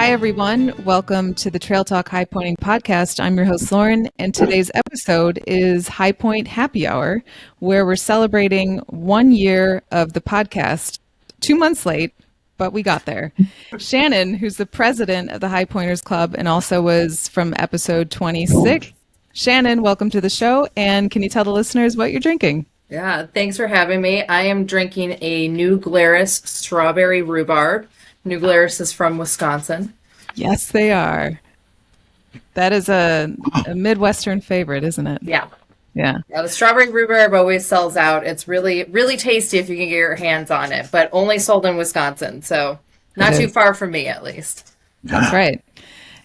Hi, everyone. Welcome to the Trail Talk Highpointing podcast. I'm your host, Lauren, and today's episode is Highpoint Happy Hour, where we're celebrating 1 year of the podcast, 2 months late, but we got there. Shannon, who's the president of the Highpointers Club and also was from episode 26. Shannon, welcome to the show, and can you tell the listeners what you're drinking? Yeah, thanks for having me. I am drinking a New Glarus strawberry rhubarb. New Glarus is from Wisconsin. Yes, they are. That is a Midwestern favorite, isn't it? Yeah. Yeah. The strawberry rhubarb always sells out. It's really, really tasty if you can get your hands on it, but only sold in Wisconsin. So not too far from me, at least. That's right.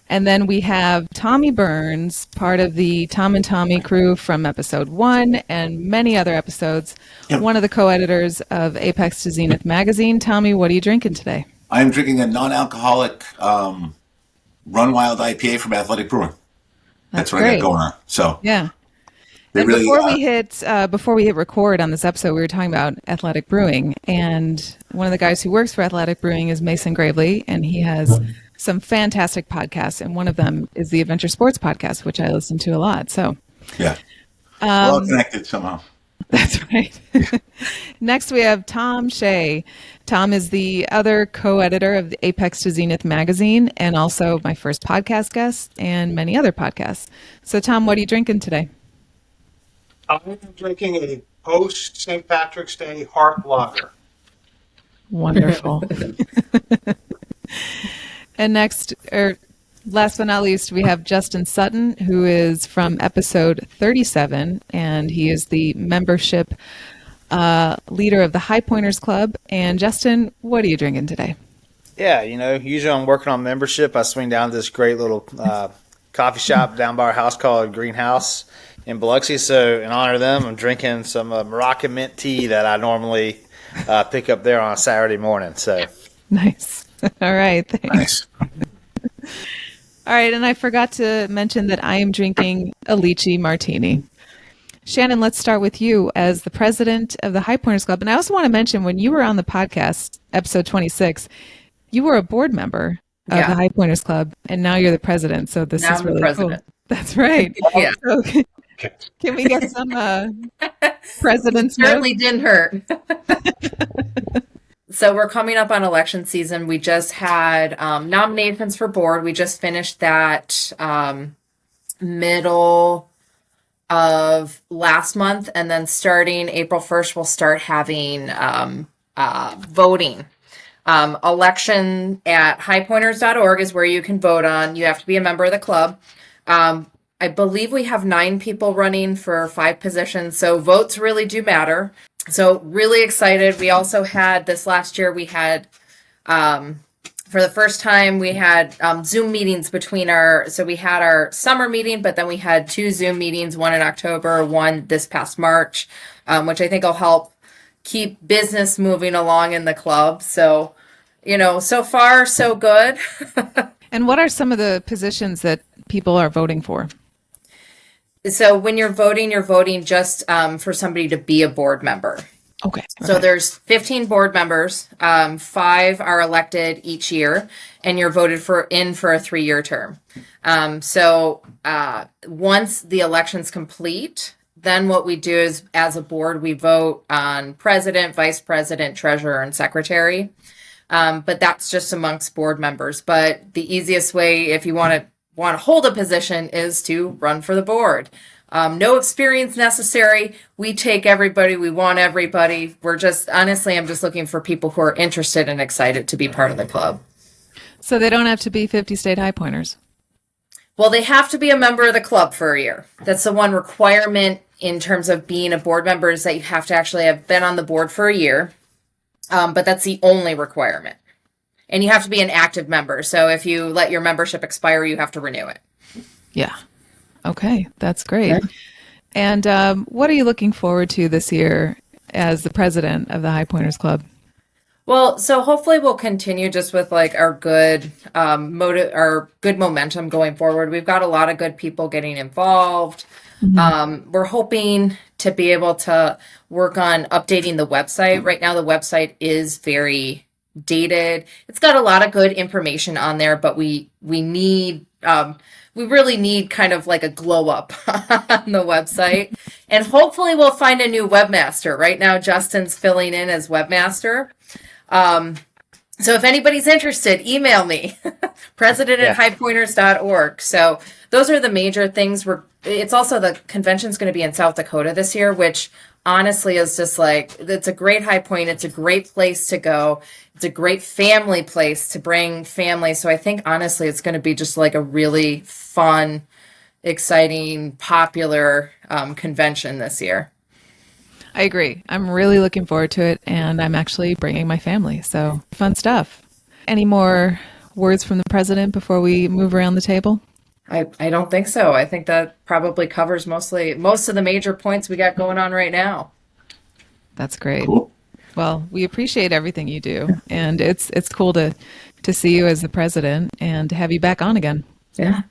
And then we have Tommy Burns, part of the Tom and Tommy crew from episode 1 and many other episodes. Yep. One of the co-editors of Apex to Zenith magazine. Tommy, what are you drinking today? I'm drinking a non-alcoholic Run Wild IPA from Athletic Brewing. That's what I got going on. So yeah. And really, before we hit record on this episode, we were talking about Athletic Brewing, and one of the guys who works for Athletic Brewing is Mason Gravely, and he has some fantastic podcasts, and one of them is the Adventure Sports podcast, which I listen to a lot. So yeah, we're all connected somehow. That's right. Next, we have Tom Shea. Tom is the other co-editor of the Apex to Zenith magazine and also my first podcast guest and many other podcasts. So, Tom, what are you drinking today? I'm drinking a post-St. Patrick's Day heart lager. Wonderful. And next, last but not least, we have Justin Sutton, who is from episode 37, and he is the membership leader of the Highpointers Club. And Justin, what are you drinking today? Yeah, usually I'm working on membership. I swing down to this great little coffee shop down by our house called Greenhouse in Biloxi. So in honor of them, I'm drinking some Moroccan mint tea that I normally pick up there on a Saturday morning. So nice. All right. Thanks. Nice. All right, and I forgot to mention that I am drinking a lychee martini. Shannon, let's start with you as the president of the Highpointers Club. And I also want to mention, when you were on the podcast, episode 26, you were a board member of the Highpointers Club, and now you're the president. So this is really cool. That's right. Yeah. So, can we get some president's notes? Certainly didn't hurt. So we're coming up on election season. We just had nominations for board. We just finished that middle of last month. And then starting April 1st, we'll start having voting. Election at highpointers.org is where you can vote on. You have to be a member of the club. I believe we have 9 people running for 5 positions. So votes really do matter. So really excited. We also had this last year, we had, for the first time, we had Zoom meetings between so we had our summer meeting, but then we had 2 Zoom meetings, one in October, one this past March, which I think will help keep business moving along in the club. So, so far, so good. And what are some of the positions that people are voting for? So when you're voting just for somebody to be a board member. Okay. So there's 15 board members. 5 are elected each year, and you're voted for a 3-year term. So once the election's complete, then what we do is, as a board, we vote on president, vice president, treasurer, and secretary. But that's just amongst board members. But the easiest way, if you want to hold a position, is to run for the board. No experience necessary. We take everybody. We want everybody. I'm just looking for people who are interested and excited to be part of the club. So they don't have to be 50 state Highpointers. Well, they have to be a member of the club for a year. That's the one requirement in terms of being a board member, is that you have to actually have been on the board for a year. But that's the only requirement. And you have to be an active member. So if you let your membership expire, you have to renew it. Yeah. Okay. That's great. Okay. And what are you looking forward to this year as the president of the Highpointers Club? Well, so hopefully we'll continue just with our good our good momentum going forward. We've got a lot of good people getting involved. Mm-hmm. We're hoping to be able to work on updating the website. Right now, the website is very dated. It's got a lot of good information on there, but we really need kind of like a glow up on the website. And hopefully we'll find a new webmaster. Right now, Justin's filling in as webmaster. So if anybody's interested, email me, president@highpointers.org. So those are the major things. It's also the convention's going to be in South Dakota this year, which honestly is just like, it's a great High Point. It's a great place to go. It's a great family place to bring family. So I think honestly, it's going to be just like a really fun, exciting, popular convention this year. I agree. I'm really looking forward to it, and I'm actually bringing my family. So fun stuff. Any more words from the president before we move around the table? I don't think so. I think that probably covers most of the major points we got going on right now. That's great. Cool. Well, we appreciate everything you do, and it's cool to see you as the president and to have you back on again. Yeah.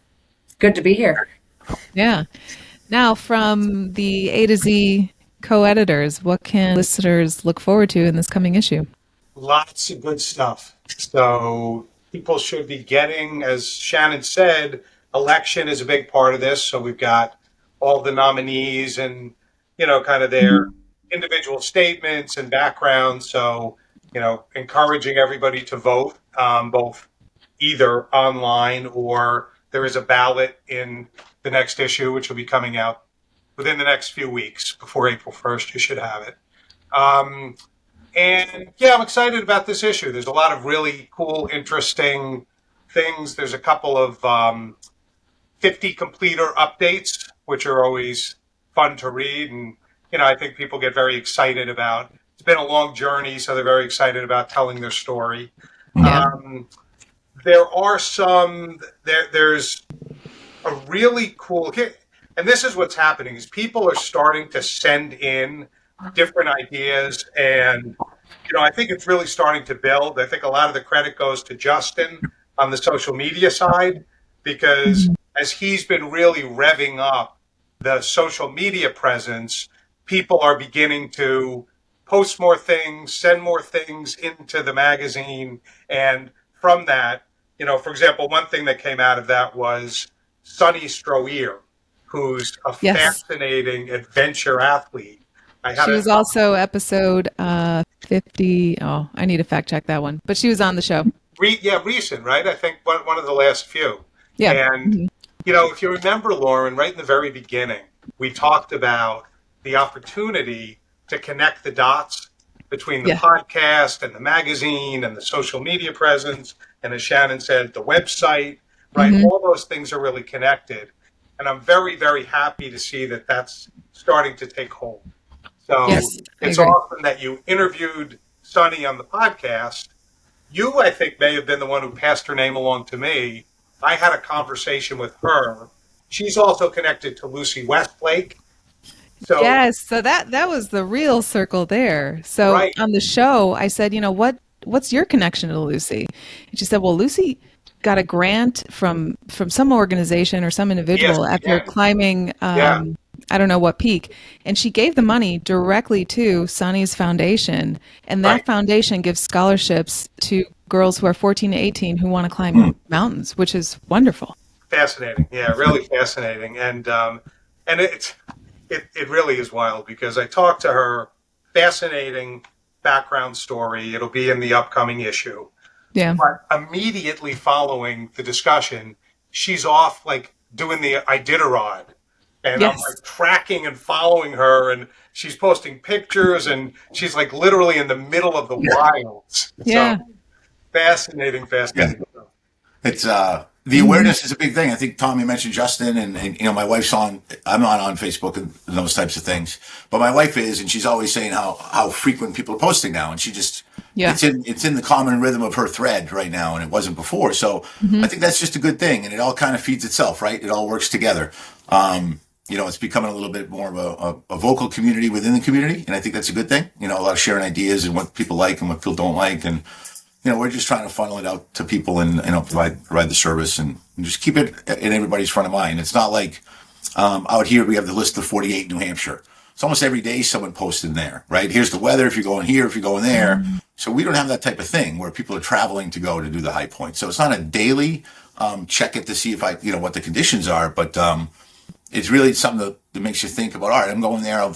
Good to be here. Yeah. Now, from the A to Z co-editors, what can listeners look forward to in this coming issue? Lots of good stuff. So people should be getting, as Shannon said, election is a big part of this. So we've got all the nominees and, kind of their individual statements and backgrounds. So, encouraging everybody to vote, both either online or there is a ballot in the next issue, which will be coming out within the next few weeks. Before April 1st, you should have it. And yeah, I'm excited about this issue. There's a lot of really cool, interesting things. There's a couple of 50 completer updates, which are always fun to read. And, I think people get very excited about. It's been a long journey, so they're very excited about telling their story. Yeah. There's a really cool, and this is what's happening, is people are starting to send in different ideas, and I think it's really starting to build. I think a lot of the credit goes to Justin on the social media side, because as he's been really revving up the social media presence, people are beginning to post more things, send more things into the magazine, and from that, for example, one thing that came out of that was Sunny Stroyer, who's a fascinating adventure athlete. She was also episode 50. Oh, I need to fact check that one. But she was on the show. Recent, right? I think one of the last few. Yeah. And, if you remember, Lauren, right in the very beginning, we talked about the opportunity to connect the dots between the podcast and the magazine and the social media presence. And as Shannon said, the website, right? All those things are really connected. And I'm very, very happy to see that that's starting to take hold. So it's awesome that you interviewed Sunny on the podcast. You, I think, may have been the one who passed her name along to me. I had a conversation with her. She's also connected to Lucy Westlake. So, yes, so that was the real circle there. So on the show, I said, what's your connection to Lucy? And she said, well, Lucy got a grant from some organization or some individual after climbing I don't know what peak, and she gave the money directly to Sunny's foundation, and that foundation gives scholarships to girls who are 14 to 18 who want to climb mountains, which is wonderful. Fascinating. Yeah, really fascinating. And it really is wild, because I talked to her. Fascinating background story. It'll be in the upcoming issue. Yeah. But immediately following the discussion, she's off doing the Iditarod. And I'm tracking and following her, and she's posting pictures, and she's literally in the middle of the wilds. Yeah. So, fascinating. Yeah. It's the awareness is a big thing. I think Tommy mentioned Justin, and my wife's I'm not on Facebook and those types of things, but my wife is, and she's always saying how frequent people are posting now, and she just it's in the common rhythm of her thread right now, and it wasn't before. So I think that's just a good thing, and it all kind of feeds itself, right? It all works together. It's becoming a little bit more of a vocal community within the community, and I think that's a good thing. A lot of sharing ideas and what people like and what people don't like, and we're just trying to funnel it out to people and provide the service and just keep it in everybody's front of mind. It's not like out here we have the list of 48 New Hampshire. It's almost every day someone posted in there, right? Here's the weather if you're going here, if you're going there. So we don't have that type of thing where people are traveling to go to do the high point. So it's not a daily check it to see if what the conditions are, but it's really something that makes you think about. All right, I'm going there. I'll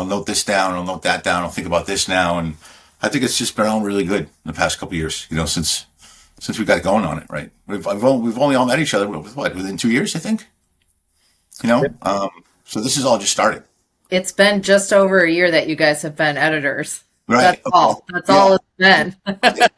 note this down. I'll note that down. I'll think about this now. And I think it's just been all really good in the past couple of years. Since we got going on it, right? We've only all met each other within 2 years, I think. So this is all just starting. It's been just over a year that you guys have been editors. Right. That's all. That's all it's been.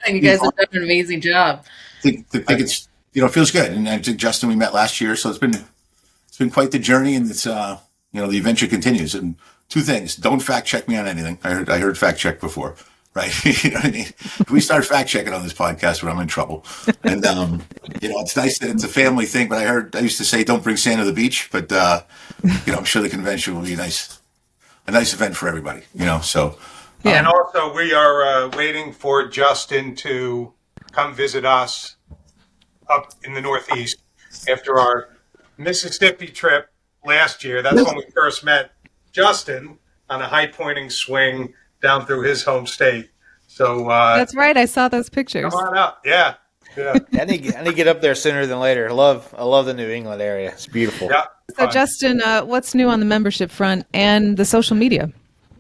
You guys have done an amazing job. I think it's it feels good. And I think Justin we met last year, so it's been quite the journey, and it's the adventure continues. And two things: don't fact check me on anything. I heard fact check before, right? You know what I mean? If we start fact checking on this podcast, I'm in trouble. And it's nice that it's a family thing. But I used to say don't bring sand to the beach, but I'm sure the convention will be a nice event for everybody. So. Yeah. And also, we are waiting for Justin to come visit us up in the Northeast after our Mississippi trip last year. That's when we first met Justin on a high pointing swing down through his home state. So That's right. I saw those pictures. come on up. Yeah. I need to get up there sooner than later. I love the New England area. It's beautiful. Yeah. So, Justin, what's new on the membership front and the social media?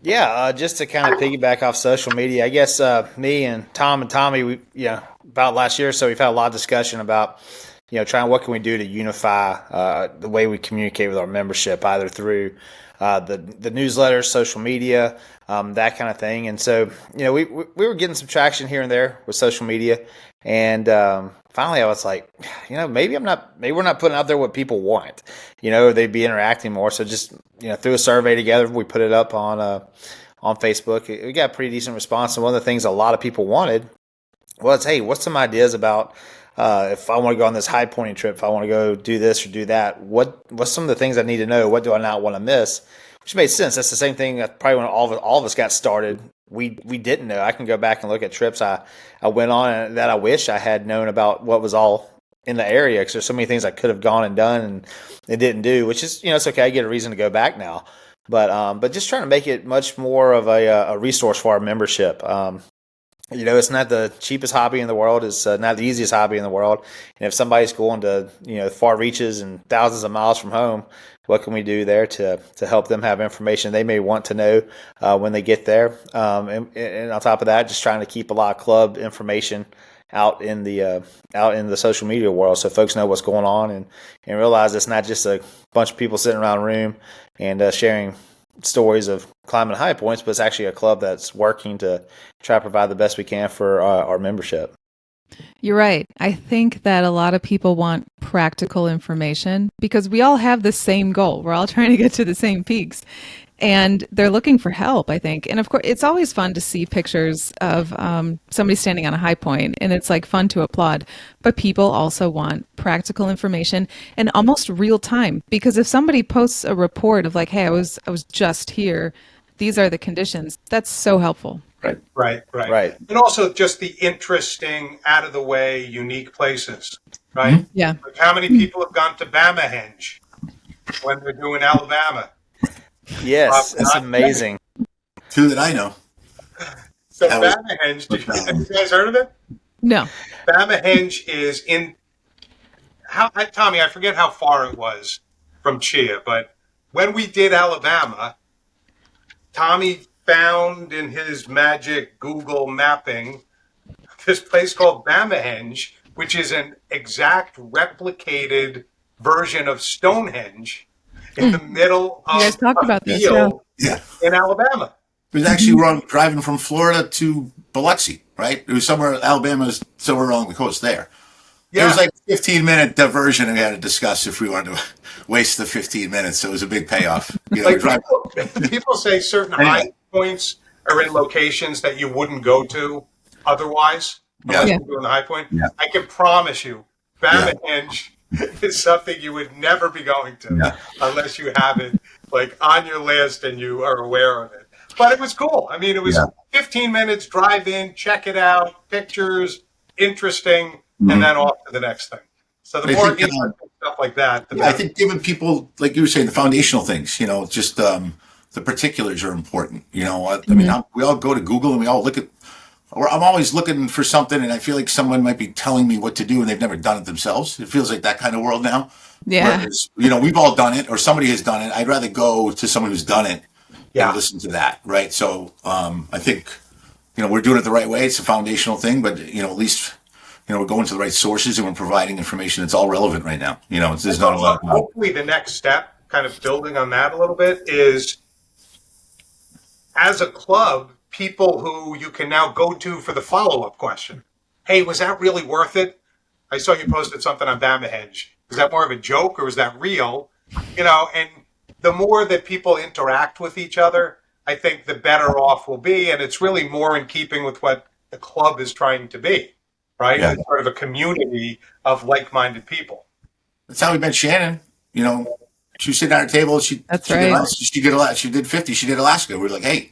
Yeah, just to kind of piggyback off social media, I guess me and Tom and Tommy, we about last year or so, we've had a lot of discussion about trying what can we do to unify the way we communicate with our membership, either through the newsletter, social media, that kind of thing. And so we were getting some traction here and there with social media, and finally I was like, maybe we're not putting out there what people want. They'd be interacting more. So just threw a survey together. We put it up on Facebook. We got a pretty decent response. And one of the things a lot of people wanted was, hey, what's some ideas about if I want to go on this high pointing trip, if I want to go do this or do that, what's some of the things I need to know? What do I not want to miss? Which made sense. That's the same thing that probably when all of us got started, we didn't know. I can go back and look at trips I went on that I wish I had known about what was all in the area, because there's so many things I could have gone and done and didn't do, which is, it's okay. I get a reason to go back now. But just trying to make it much more of a resource for our membership. It's not the cheapest hobby in the world. It's not the easiest hobby in the world. And if somebody's going to, far reaches and thousands of miles from home, what can we do there to help them have information they may want to know when they get there? And on top of that, just trying to keep a lot of club information out in the social media world, so folks know what's going on and realize it's not just a bunch of people sitting around a room and sharing stories of climbing high points, but it's actually a club that's working to try to provide the best we can for our membership. You're right. I think that a lot of people want practical information because we all have the same goal. We're all trying to get to the same peaks. And they're looking for help, I think. And of course, it's always fun to see pictures of somebody standing on a high point, and it's like fun to applaud. But people also want practical information and almost real time, because if somebody posts a report of like, "Hey, I was just here. These are the conditions," that's so helpful. Right. And also just the interesting, out of the way, unique places, right? Mm-hmm. Yeah. Like how many people have gone to Bamahenge when they're doing Alabama? Yes, it's amazing. Two that I know. So Bamahenge, have you guys heard of it? No. Bamahenge is in Tommy, I forget how far it was from Chia, but when we did Alabama, Tommy found in his magic Google mapping this place called Bamahenge, which is an exact replicated version of Stonehenge in the middle of You guys talked about this, field Yeah. in Alabama. It was actually driving from Florida to Biloxi, right? It was somewhere, Alabama, somewhere along the coast there. Yeah. It was like a 15-minute diversion and we had to discuss if we wanted to waste the 15 minutes. So it was a big payoff. People say certain high points are in locations that you wouldn't go to otherwise unless you're doing the high point. Yeah. I can promise you, Bamahenge is something you would never be going to unless you have it like on your list and you are aware of it. But it was cool. I mean, it was 15 minutes, drive in, check it out, pictures, interesting, and then off to the next thing. So the more interesting stuff like that, the better. I think giving people, like you were saying, the foundational things, just the particulars are important. I mean, we all go to Google and we all look at or I'm always looking for something, and I feel like someone might be telling me what to do, and they've never done it themselves. It feels like that kind of world now. Yeah. Whereas, we've all done it, or somebody has done it. I'd rather go to someone who's done it and listen to that, right? So I think we're doing it the right way. It's a foundational thing, but at least we're going to the right sources, and we're providing information that's all relevant right now. There's not a lot. Hopefully, the next step, kind of building on that a little bit, is as a club, people who you can now go to for the follow-up question. Hey, was that really worth it? I saw you posted something on Bamahenge. Was that more of a joke or was that real? And the more that people interact with each other, I think the better off we'll be. And it's really more in keeping with what the club is trying to be, right? Yeah. It's sort of a community of like-minded people. That's how we met Shannon. She was sitting at our table. That's right. She did a lot. She did 50. She did Alaska. We were like, hey,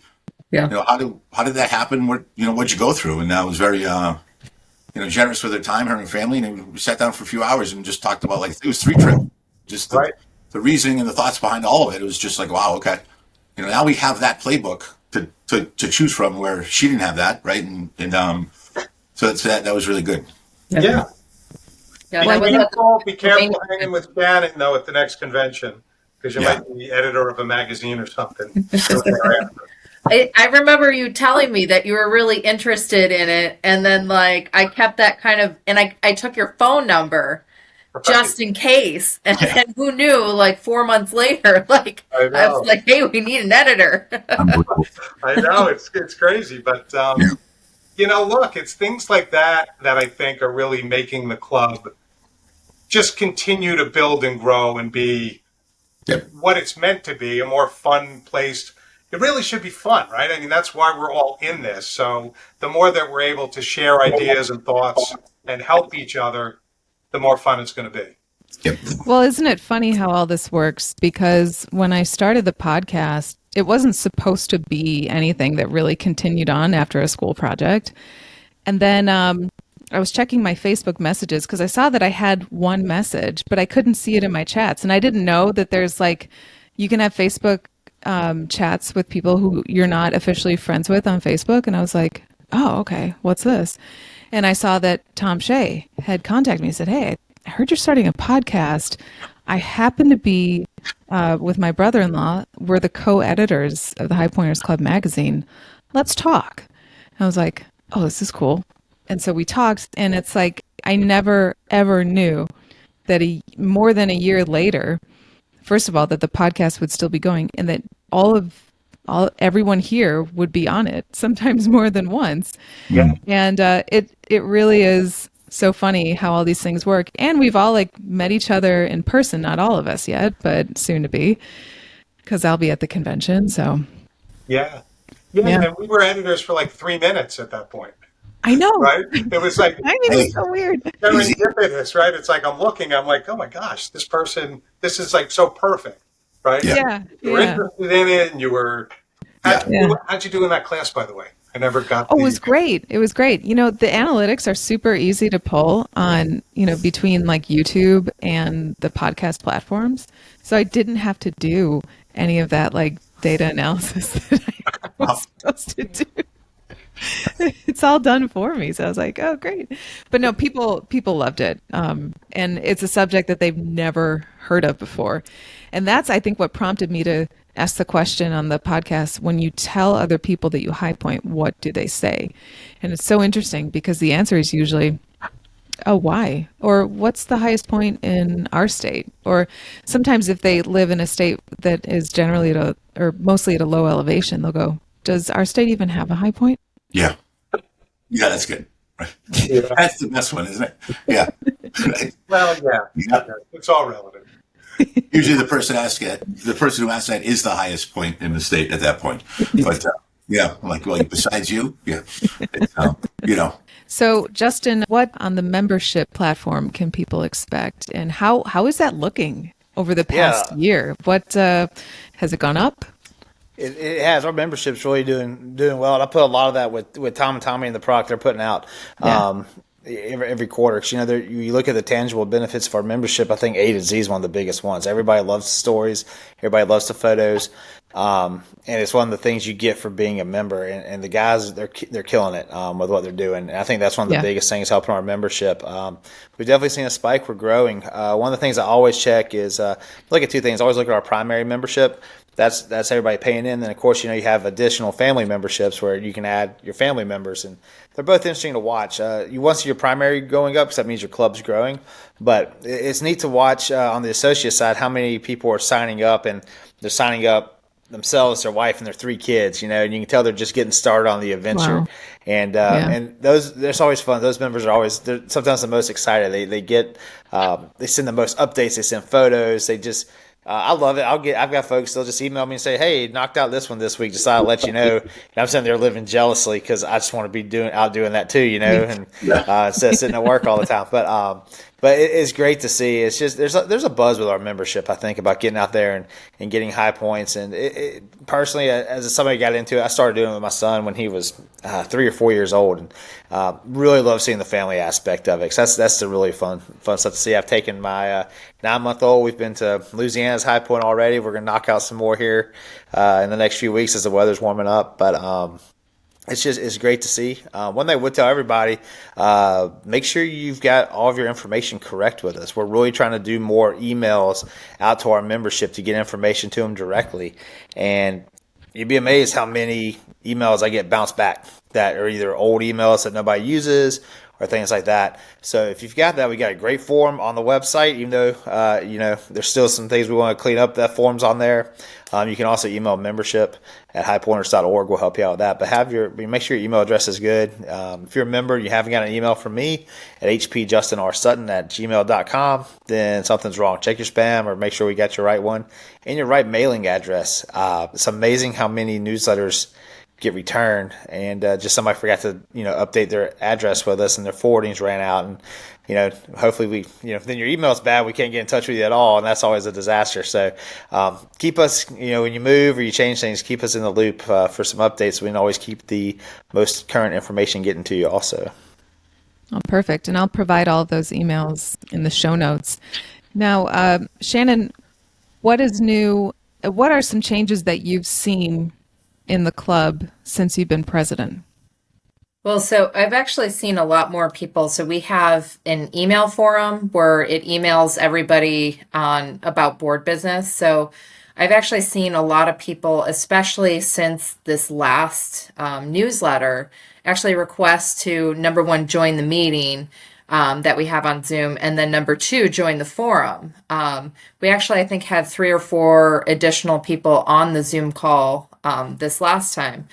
how did that happen? What'd you go through? And that was very, generous with her time, her and her family. And we sat down for a few hours and just talked about, it was 3 trips. Just the reasoning and the thoughts behind all of it. It was just like, wow, okay. Now we have that playbook to choose from where she didn't have that, right? And so that was really good. Yeah. Be careful hanging with Shannon, though, at the next convention, because you might be the editor of a magazine or something. I remember you telling me that you were really interested in it, and then I kept that kind of, and I took your phone number just in case, and then who knew? 4 months later, I was like, hey, we need an editor. I know it's crazy, but look, it's things like that I think are really making the club just continue to build and grow and be what it's meant to be, a more fun place. It really should be fun, right? I mean, that's why we're all in this. So the more that we're able to share ideas and thoughts and help each other, the more fun it's going to be. Yep. Well, isn't it funny how all this works? Because when I started the podcast, it wasn't supposed to be anything that really continued on after a school project. And then I was checking my Facebook messages because I saw that I had one message, but I couldn't see it in my chats. And I didn't know that there's you can have Facebook chats with people who you're not officially friends with on Facebook. And I was like, oh, okay, what's this? And I saw that Tom Shea had contacted me and said, hey, I heard you're starting a podcast. I happen to be with my brother-in-law. We're the co-editors of the High Pointers Club magazine. Let's talk. And I was like, oh, this is cool. And so we talked, and it's I never, ever knew that more than a year later, first of all, that the podcast would still be going, and that everyone here would be on it, sometimes more than once. Yeah. And it really is so funny how all these things work. And we've all met each other in person, not all of us yet, but soon to be, because I'll be at the convention. So yeah. And we were editors for 3 minutes at that point. I know. Right? It was I mean, it was so weird. Serendipitous, right? It's I'm looking, I'm like, oh my gosh, this is so perfect, right? Yeah. You were interested in it, and you were. How'd you do in that class, by the way? I never got. Oh, it was great. It was great. The analytics are super easy to pull on, between YouTube and the podcast platforms. So I didn't have to do any of that data analysis that I was supposed to do. It's all done for me. So I was like, oh, great. But no, people loved it. And it's a subject that they've never heard of before. And that's, I think, what prompted me to ask the question on the podcast, when you tell other people that you high point, what do they say? And it's so interesting because the answer is usually, oh, why? Or what's the highest point in our state? Or sometimes if they live in a state that is generally or mostly at a low elevation, they'll go, does our state even have a high point? Yeah. Yeah, that's good. Yeah. That's the best one, isn't it? Yeah. Well, yeah. It's all relative. Usually the person who asks that is the highest point in the state at that point. But besides you, yeah. So, Justin, what on the membership platform can people expect, and how is that looking over the past year? What has it gone up? It has. Our membership's really doing well. And I put a lot of that with Tom and Tommy and the product they're putting out every quarter. Because, you look at the tangible benefits of our membership, I think A to Z is one of the biggest ones. Everybody loves the stories. Everybody loves the photos. And it's one of the things you get for being a member. And the guys, they're killing it with what they're doing. And I think that's one of the Yeah. biggest things helping our membership. We've definitely seen a spike. We're growing. One of the things I always check is look at two things. I always look at our primary membership. That's everybody paying in. Then of course, you have additional family memberships where you can add your family members, and they're both interesting to watch. You want to see your primary going up because that means your club's growing. But it's neat to watch on the associate side how many people are signing up, and they're signing up themselves, their wife, and their 3 kids. And you can tell they're just getting started on the adventure. Wow. And Yeah. and that's always fun. Those members are always they're sometimes the most excited. They get they send the most updates. They send photos. They just I love it. I've got folks. They'll just email me and say, "Hey, knocked out this one this week. Just thought I'd let you know." And I'm sitting there living jealously because I just want to be doing that too, and instead of sitting at work all the time. But it's great to see. It's just there's a buzz with our membership. I think about getting out there and getting high points. And personally, as somebody got into it, I started doing it with my son when he was 3 or 4 years old, and really love seeing the family aspect of it. 'Cause that's the really fun stuff to see. I've taken my 9-month-old. We've been to Louisiana's High Point already. We're gonna knock out some more here in the next few weeks as the weather's warming up. But it's great to see. One thing I would tell everybody, make sure you've got all of your information correct with us. We're really trying to do more emails out to our membership to get information to them directly. And you'd be amazed how many emails I get bounced back that are either old emails that nobody uses or things like that. So if you've got that, we got a great form on the website, even though, there's still some things we want to clean up. That form's on there. You can also email membership at highpointers.org. We'll help you out with that. But make sure your email address is good. If you're a member, you haven't got an email from me at hpjustinsutton@gmail.com, then something's wrong. Check your spam or make sure we got your right one and your right mailing address. It's amazing how many newsletters get returned, and just somebody forgot to update their address with us, and their forwardings ran out, and hopefully then your email's bad, we can't get in touch with you at all, and that's always a disaster. So keep us, when you move or you change things, keep us in the loop for some updates so we can always keep the most current information getting to you also. Oh, perfect. And I'll provide all of those emails in the show notes. Now, Shannon, what is new? What are some changes that you've seen in the club since you've been president? Well, so I've actually seen a lot more people. So we have an email forum where it emails everybody about board business. So I've actually seen a lot of people, especially since this last newsletter, actually request to, number one, join the meeting that we have on Zoom, and then number 2, join the forum. We actually, I think, had 3 or 4 additional people on the Zoom call this last time.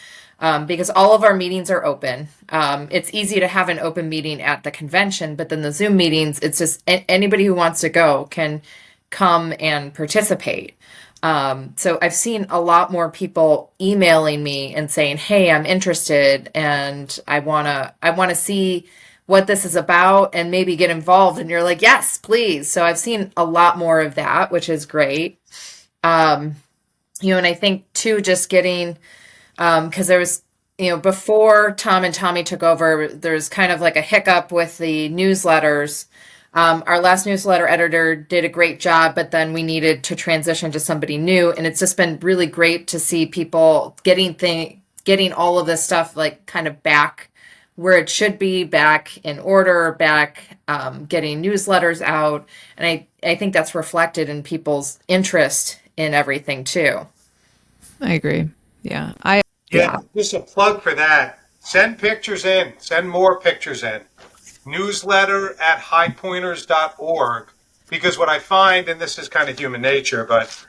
Because all of our meetings are open. It's easy to have an open meeting at the convention, but then the Zoom meetings, it's just anybody who wants to go can come and participate. So I've seen a lot more people emailing me and saying, "Hey, I'm interested, and I wanna see what this is about and maybe get involved." And you're like, "Yes, please." So I've seen a lot more of that, which is great. And I think too, just getting. Because there was, before Tom and Tommy took over, there's kind of like a hiccup with the newsletters. Our last newsletter editor did a great job, but then we needed to transition to somebody new. And it's just been really great to see people getting all of this stuff like kind of back where it should be, back in order, getting newsletters out. And I think that's reflected in people's interest in everything too. I agree. Yeah. Yeah, just a plug for that. Send pictures in. Send more pictures in. Newsletter at highpointers.org. Because what I find, and this is kind of human nature, but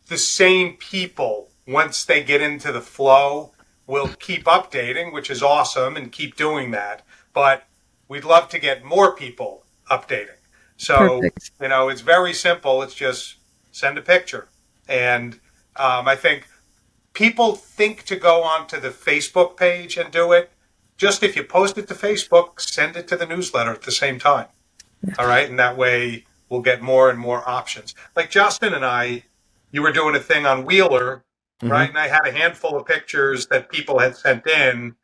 the same people, once they get into the flow, will keep updating, which is awesome, and keep doing that. But we'd love to get more people updating. So, Perfect. it's very simple. It's just send a picture. And I think people think to go onto the Facebook page and do it. Just if you post it to Facebook, send it to the newsletter at the same time. All right. And that way we'll get more and more options. Like Justin and I, you were doing a thing on Wheeler, right? And I had a handful of pictures that people had sent in,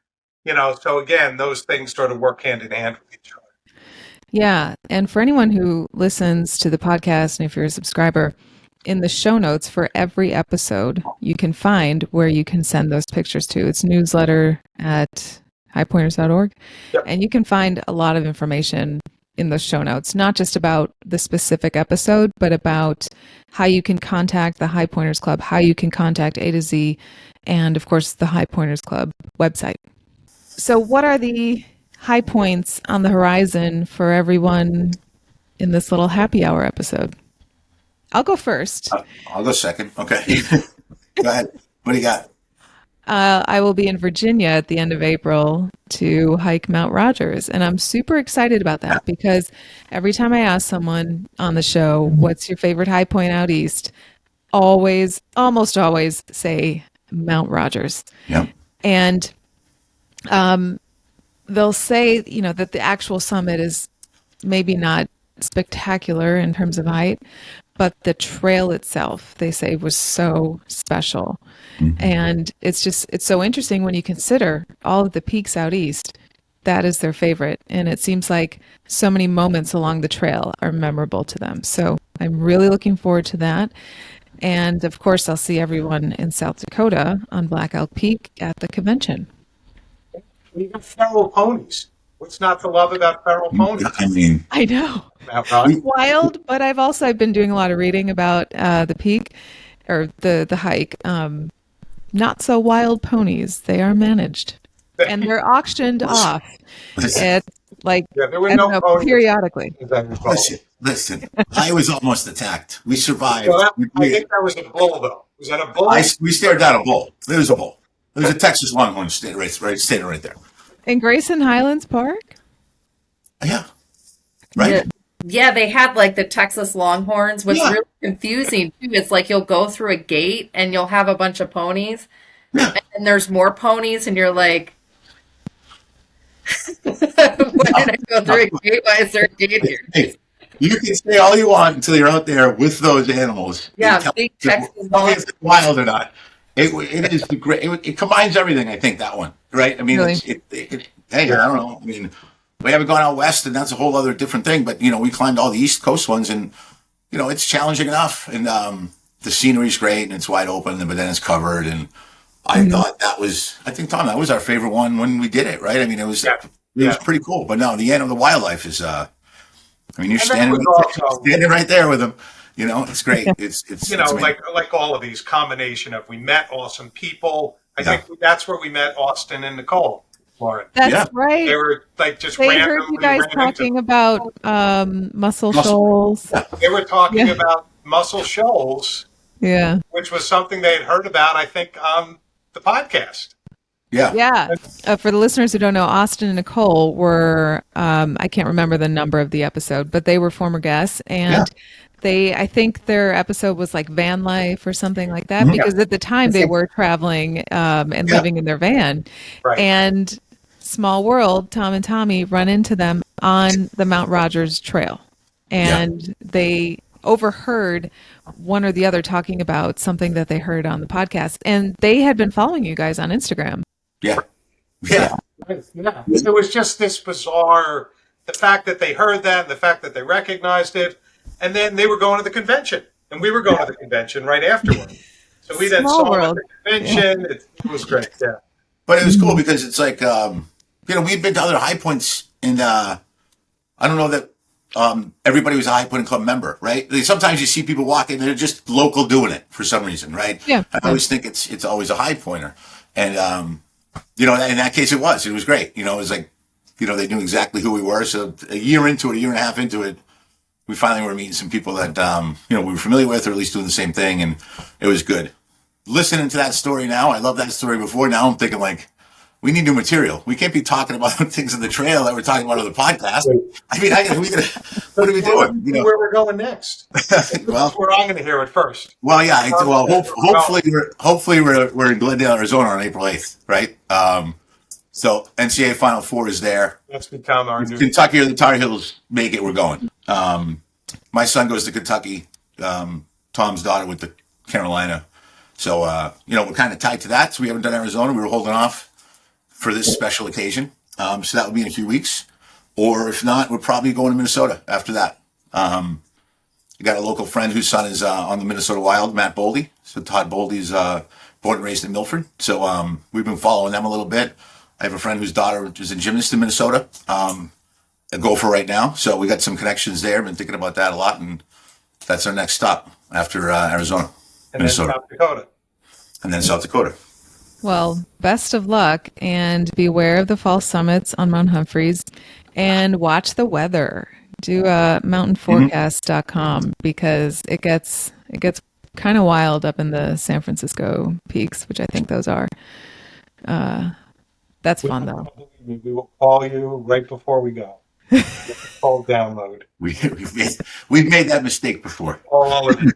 so again, those things sort of work hand in hand with each other. Yeah. And for anyone who listens to the podcast, and if you're a subscriber, in the show notes for every episode, you can find where you can send those pictures to. It's newsletter at highpointers.org. Yep. And you can find a lot of information in those show notes, not just about the specific episode, but about how you can contact the High Pointers Club, how you can contact A to Z, and of course, the High Pointers Club website. So what are the high points on the horizon for everyone in this little happy hour episode? I'll go first. I'll go second. Okay. Go ahead. What do you got? I will be in Virginia at the end of April to hike Mount Rogers. And I'm super excited about that because every time I ask someone on the show, what's your favorite high point out east? Almost always say Mount Rogers. Yeah. And they'll say, that the actual summit is maybe not spectacular in terms of height, but the trail itself, they say, was so special. Mm-hmm. And it's so interesting when you consider all of the peaks out east, that is their favorite. And it seems like so many moments along the trail are memorable to them. So I'm really looking forward to that. And of course, I'll see everyone in South Dakota on Black Elk Peak at the convention. Even feral ponies. What's not to love about feral ponies? I know. Wild, but I've been doing a lot of reading about the peak or the hike. Not so wild ponies. They are managed. And they're auctioned off at there were no ponies periodically. Listen, I was almost attacked. We survived. Well, I think that was a bull, though. Was that a bull? We stared down a bull. There was a bull. There was a Texas Longhorn standing right there. In Grayson Highlands Park? Yeah. Right? Yeah, they had the Texas Longhorns. What's really confusing, too, it's you'll go through a gate and you'll have a bunch of ponies. Yeah. And there's more ponies and you're like, why did I go through a gate? Why is there a gate here? Hey, you can say all you want until you're out there with those animals. Yeah, big Texas Longhorns. If it's wild or not. It is the great. It combines everything. I think that one, right? I mean, really? Hey, I don't know. I mean, we haven't gone out west, and that's a whole other different thing. But we climbed all the East Coast ones, and it's challenging enough. And the scenery's great, and it's wide open, but then it's covered. And I thought that was, I think, Tom, that was our favorite one when we did it, right? I mean, it was pretty cool. But no, the end of the wildlife is. You're standing right there with them. It's great. It's like all of these combination of we met awesome people. I think that's where we met Austin and Nicole, Lauren. That's right. They were just they randomly heard you guys talking about Muscle Shoals. They were talking about Muscle Shoals. Yeah. Which was something they had heard about, I think, on the podcast. Yeah. For the listeners who don't know, Austin and Nicole were, I can't remember the number of the episode, but they were former guests. And I think their episode was van life or something like that, because at the time they were traveling and living in their van. Right. And small world, Tom and Tommy run into them on the Mount Rogers Trail. And they overheard one or the other talking about something that they heard on the podcast. And they had been following you guys on Instagram. Yeah. It was just this bizarre, the fact that they heard that, the fact that they recognized it, and then they were going to the convention, and we were going to the convention right afterward. So we then saw them at the convention. It was great, But it was cool because it's we'd been to other high points, and I don't know that everybody was a High Point Club member, right? Sometimes you see people walking, they're just local doing it for some reason, right? Yeah. I always think it's always a High Pointer. And, in that case it was great. It was they knew exactly who we were. So a year and a half into it, we finally were meeting some people that, we were familiar with, or at least doing the same thing. And it was good. Listening to that story now, I love that story before. Now I'm thinking we need new material. We can't be talking about things in the trail that we're talking about on the podcast. I mean, what are we doing? Where we're going next? Well, where I'm going to hear it first. Well, yeah. Hopefully we're in Glendale, Arizona on April 8th, right? So NCAA Final Four is there. That's become our new. Kentucky or the Tar Heels make it. We're going. My son goes to Kentucky. Tom's daughter with the Carolina. So we're kind of tied to that. So we haven't done Arizona. We were holding off for this special occasion. So that will be in a few weeks. Or if not, we're probably going to Minnesota after that. I got a local friend whose son is on the Minnesota Wild, Matt Boldy. So Todd Boldy's born and raised in Milford. So we've been following them a little bit. I have a friend whose daughter is a gymnast in Minnesota, a gopher right now. So we got some connections there. Been thinking about that a lot, and that's our next stop after Arizona, And Minnesota, then South Dakota. and then South Dakota. Well, best of luck, and beware of the fall summits on Mount Humphreys, and watch the weather. Do mountainforecast.com because it gets kind of wild up in the San Francisco peaks, which I think those are. That's fun though. We will call you right before we go. Full download. We've made that mistake before. All of it.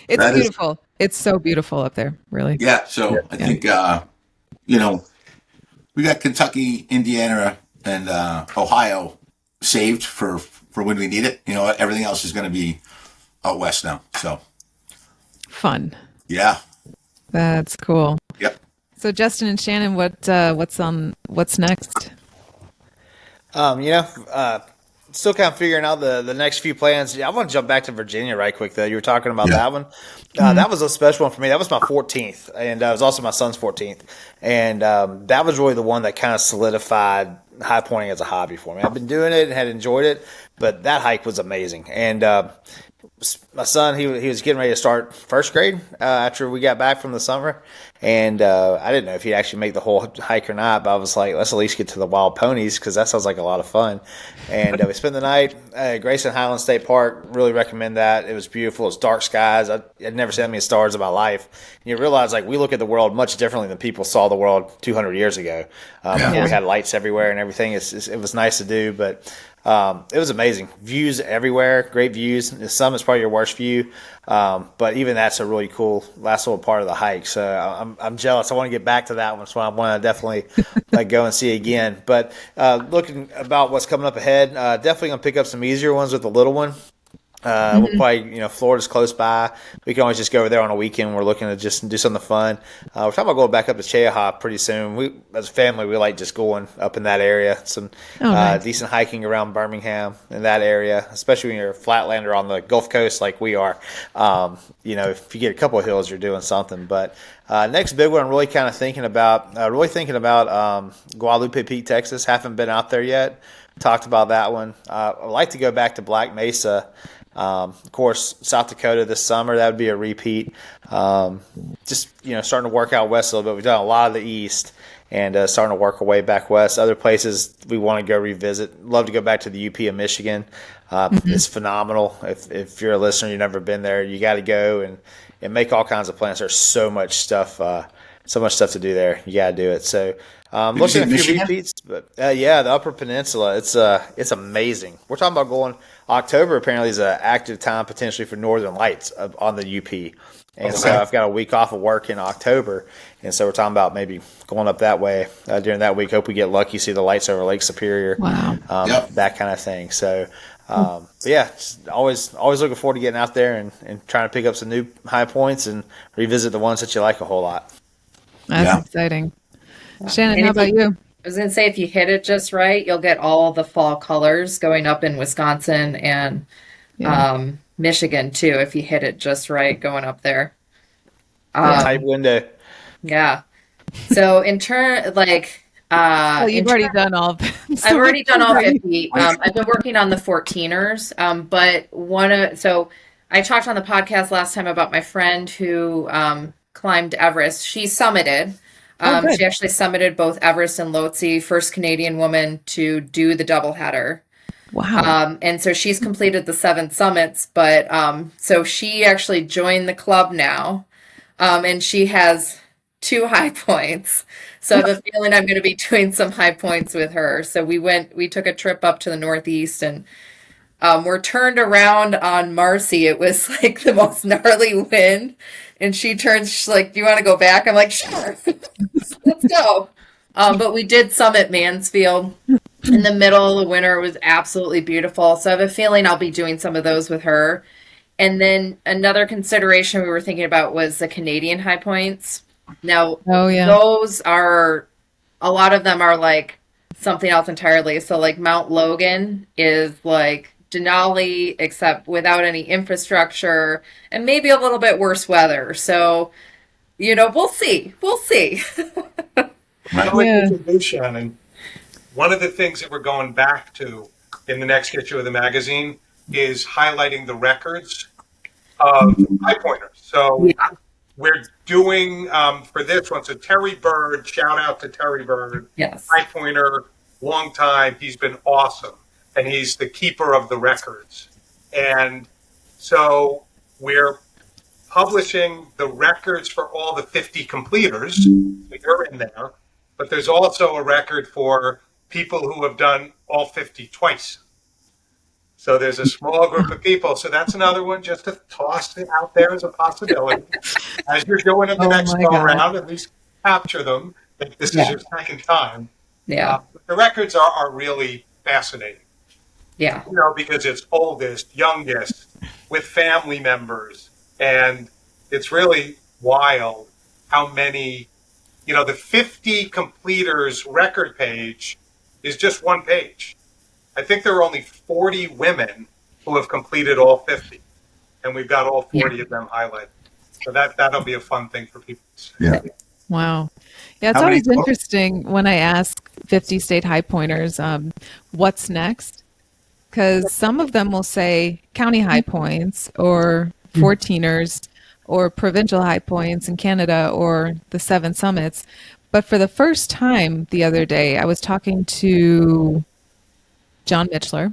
It's That is- beautiful. It's so beautiful up there, really. Yeah. So I think we got Kentucky, Indiana, and Ohio saved for when we need it. Everything else is going to be out west now. So Fun. yeah. That's cool. Yep. So Justin and Shannon, what's next? Still kind of figuring out the next few plans. I want to jump back to Virginia right quick, though. You were talking about that one. That was a special one for me. That was my 14th, and it was also my son's 14th. And that was really the one that kind of solidified high pointing as a hobby for me. I've been doing it and had enjoyed it, but that hike was amazing. And my son, he was getting ready to start first grade after we got back from the summer. And I didn't know if he'd actually make the whole hike or not, but I was like, let's at least get to the wild ponies because that sounds like a lot of fun. And we spent the night at Grayson Highland State Park. Really recommend that. It was beautiful. It's dark skies. I'd never seen that many stars in my life. And you realize, like, we look at the world much differently than people saw the world 200 years ago. Before we had lights everywhere and everything. It was nice to do, but it was amazing. Views everywhere, great views. The summit's probably your worst view, but even that's a really cool last little part of the hike. So I'm jealous. I want to get back to that one, so I want to definitely go and see again. But looking about what's coming up ahead, definitely gonna pick up some easier ones with the little one. We'll probably, Florida's close by. We can always just go over there on a weekend. We're looking to just do something fun. We're talking about going back up to Cheaha pretty soon. We, as a family, we like just going up in that area. Some nice. decent hiking around Birmingham in that area, especially when you're a flatlander on the Gulf Coast like we are. If you get a couple of hills, you're doing something. But next big one, I'm really kind of thinking about Guadalupe Peak, Texas. Haven't been out there yet. Talked about that one. I'd like to go back to Black Mesa. Of course, South Dakota this summer, that would be a repeat. Starting to work out west a little bit. We've done a lot of the east and starting to work our way back west. Other places we want to go revisit. Love to go back to the UP of Michigan. It's phenomenal. If you're a listener, you've never been there, you got to go and make all kinds of plans. There's so much stuff to do there. You got to do it. So looking at a few repeats, but the Upper Peninsula, it's amazing. We're talking about going October. Apparently, is an active time potentially for Northern Lights on the UP, and so I've got a week off of work in October, and so we're talking about maybe going up that way during that week. Hope we get lucky, see the lights over Lake Superior, that kind of thing. So. Just always looking forward to getting out there and trying to pick up some new high points and revisit the ones that you like a whole lot. That's exciting. Shannon, how about you? I was going to say, if you hit it just right, you'll get all the fall colors going up in Wisconsin and Michigan too. If you hit it just right, going up there. Tight window. Yeah. So in turn, You've already done all of them. I've already done all 50. I've been working on the 14ers, so I talked on the podcast last time about my friend who climbed Everest. She summited. She actually summited both Everest and Lhotse, first Canadian woman to do the doubleheader. Wow. And so she's completed the 7 summits, but so she actually joined the club now, and she has 2 high points. So I have a feeling I'm going to be doing some high points with her. So we took a trip up to the Northeast and we're turned around on Marcy. It was like the most gnarly wind. And she's like, do you want to go back? I'm like, sure, let's go. But we did summit Mansfield in the middle of the winter. It was absolutely beautiful. So I have a feeling I'll be doing some of those with her. And then another consideration we were thinking about was the Canadian high points. Now, those are, a lot of them are like something else entirely. So like Mount Logan is like Denali, except without any infrastructure and maybe a little bit worse weather. So, we'll see. We'll see. Right. Like Yeah. you do, Shannon, one of the things that we're going back to in the next issue of the magazine is highlighting the records of high pointers. So Yeah. we're doing for this one. So Terry Bird, shout out to Terry Bird, Yes. high pointer, long time. He's been awesome, and he's the keeper of the records. And so we're publishing the records for all the 50 completers. So you're in there, but there's also a record for people who have done all 50 twice. So there's a small group of people. So that's another one just to toss it out there as a possibility. As you're doing it the Oh next my go God. around, at least capture them. If this is your second time. Yeah. The records are really fascinating, Yeah. because it's oldest, youngest, with family members. And it's really wild how many, the 50 completers record page is just one page. I think there are only 40 women who have completed all 50, and we've got all 40 of them highlighted. So that'll be a fun thing for people to see. Yeah. Wow. Yeah, it's How many always total? interesting when I ask 50 state high pointers, what's next? Because some of them will say county high points or 14ers or provincial high points in Canada or the seven summits. But for the first time the other day, I was talking to John Mitchler,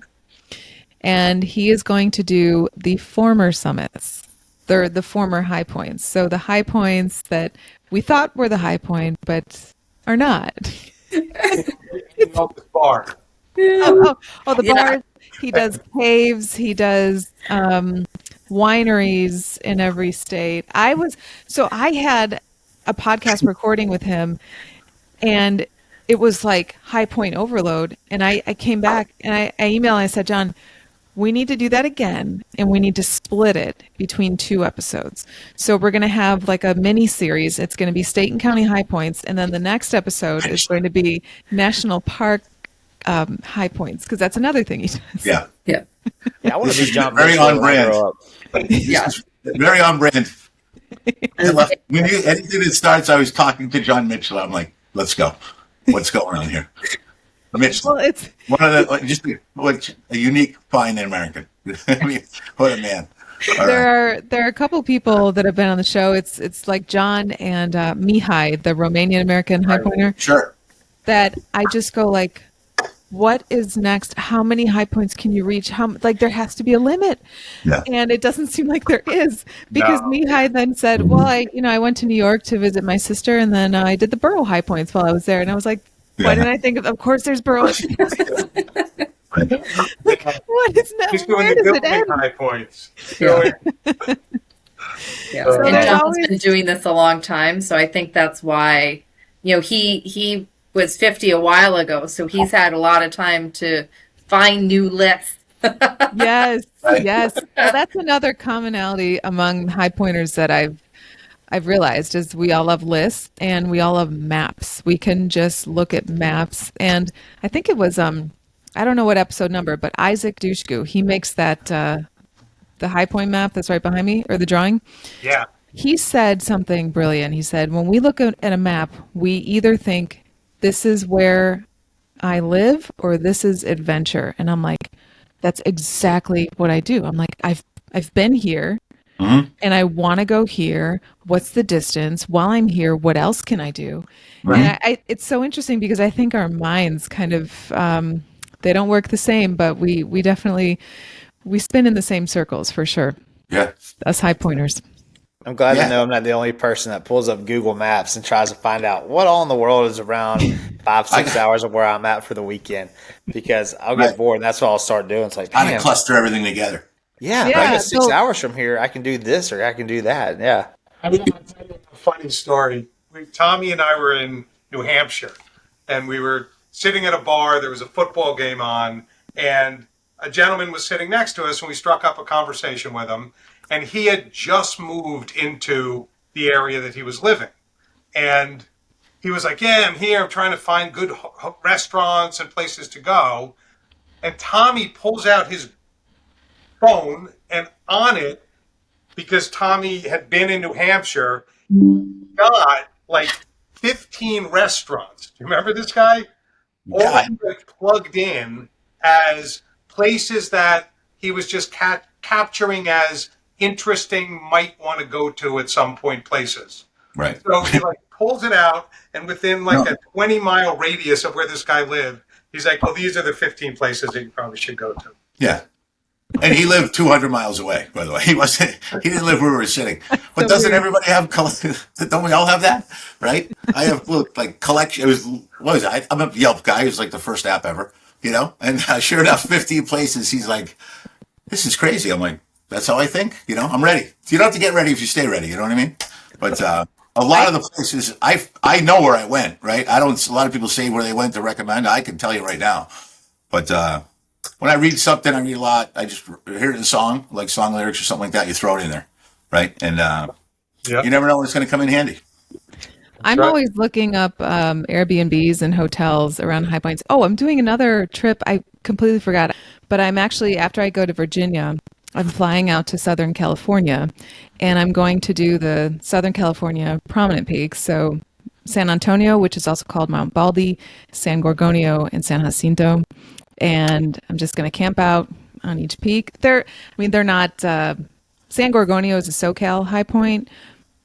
and he is going to do the former summits. They're the former high points. So the high points that we thought were the high point, but are not. The bar. The Yeah. bars. He does caves. He does wineries in every state. I had a podcast recording with him, and it was like high point overload. And I came back and I emailed and I said, John, we need to do that again, and we need to split it between two episodes. So we're going to have like a mini series. It's going to be state and county high points, and then the next episode is going to be national park high points, because that's another thing he does. Yeah. Yeah. Yeah, I want to be John Very Mitchell on when I brand. grow up. Yeah. Very on brand. Anything that starts, I was talking to John Mitchell. I'm like, let's go. What's going on here? Mitchell. Well, it's One of the just a unique fine American. I mean, what a man. All right. there are a couple people that have been on the show. It's like John and Mihai, the Romanian American high pointer, Sure. that I just go like, what is next? How many high points can you reach? There has to be a limit. Yeah. And it doesn't seem like there is, because No. Mihai then said, well, I went to New York to visit my sister, and then I did the borough high points while I was there. And I was like, why Yeah. didn't I think of course there's borough. What is that? He's doing Where the does it building end? high points. Yeah. Yeah. So And there's John's always- been doing this a long time, so I think that's why, he was 50 a while ago, so he's had a lot of time to find new lists. Yes, Right. yes. Well, that's another commonality among high pointers that I've realized is we all love lists and we all love maps. We can just look at maps, and I think it was I don't know what episode number, but Isaac Dushku, he makes that the high point map that's right behind me, or the drawing. Yeah. He said something brilliant. He said, when we look at a map, we either think this is where I live or this is adventure. And I'm like, that's exactly what I do. I'm like, I've been here and I want to go here. What's the distance? While I'm here, what else can I do? And it's so interesting because I think our minds kind of, they don't work the same, but we definitely, we spin in the same circles for sure. Yeah. Us high pointers. I'm glad Yeah. to know I'm not the only person that pulls up Google Maps and tries to find out what all in the world is around 5-6 hours of where I'm at for the weekend, because I'll get Right. bored and that's what I'll start doing. It's like, How to damn, cluster everything together. yeah, if Yeah, I get 6 so- hours from here, I can do this or I can do that. Yeah. I mean, I'll tell you a funny story. Tommy and I were in New Hampshire, and we were sitting at a bar. There was a football game on, and a gentleman was sitting next to us, and we struck up a conversation with him. And he had just moved into the area that he was living. And he was like, yeah, I'm here. I'm trying to find good restaurants and places to go. And Tommy pulls out his phone, and on it, because Tommy had been in New Hampshire, got like 15 restaurants. Do you remember this guy? All Yeah, like plugged in as places that he was just capturing as interesting, might want to go to at some point places. right. So he like pulls it out, and within like No. a 20-mile radius of where this guy lived, he's like, well, these are the 15 places that you probably should go to. Yeah. And he lived 200 miles away, by the way. He didn't live where we were sitting. But So doesn't weird. everybody have, don't we all have that? Right? I have, like collection. What was it? I'm a Yelp guy. It was like the first app ever, And sure enough, 15 places. He's like, this is crazy. I'm like, that's how I think, I'm ready. You don't have to get ready if you stay ready. You know what I mean? But, a lot of the places I know where I went, right? A lot of people say where they went to recommend. I can tell you right now. But, when I read something, I read a lot. I just hear it in a song, like song lyrics or something like that. You throw it in there, right? And you never know when it's going to come in handy. I'm right. always looking up Airbnbs and hotels around High Points. Oh, I'm doing another trip. I completely forgot. But I'm actually, after I go to Virginia, I'm flying out to Southern California, and I'm going to do the Southern California prominent peaks. So San Antonio, which is also called Mount Baldy, San Gorgonio, and San Jacinto. And I'm just going to camp out on each peak. They're not, San Gorgonio is a SoCal high point.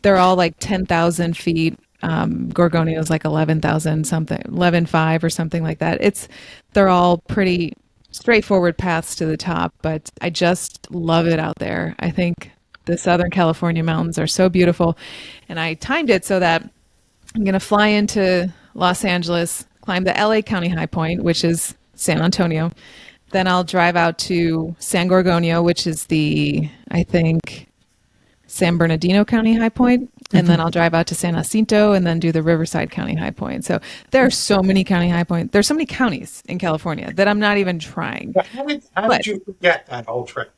They're all like 10,000 feet. Gorgonio is like 11,000 something, 11,500 or something like that. They're all pretty straightforward paths to the top, but I just love it out there. I think the Southern California mountains are so beautiful. And I timed it so that I'm going to fly into Los Angeles, climb the LA County High Point, which is San Antonio. Then I'll drive out to San Gorgonio, which is I think, San Bernardino County High Point. And then I'll drive out to San Jacinto and then do the Riverside County High Point. So there are so many county high points. There's so many counties in California that I'm not even trying. How did you forget that whole trip?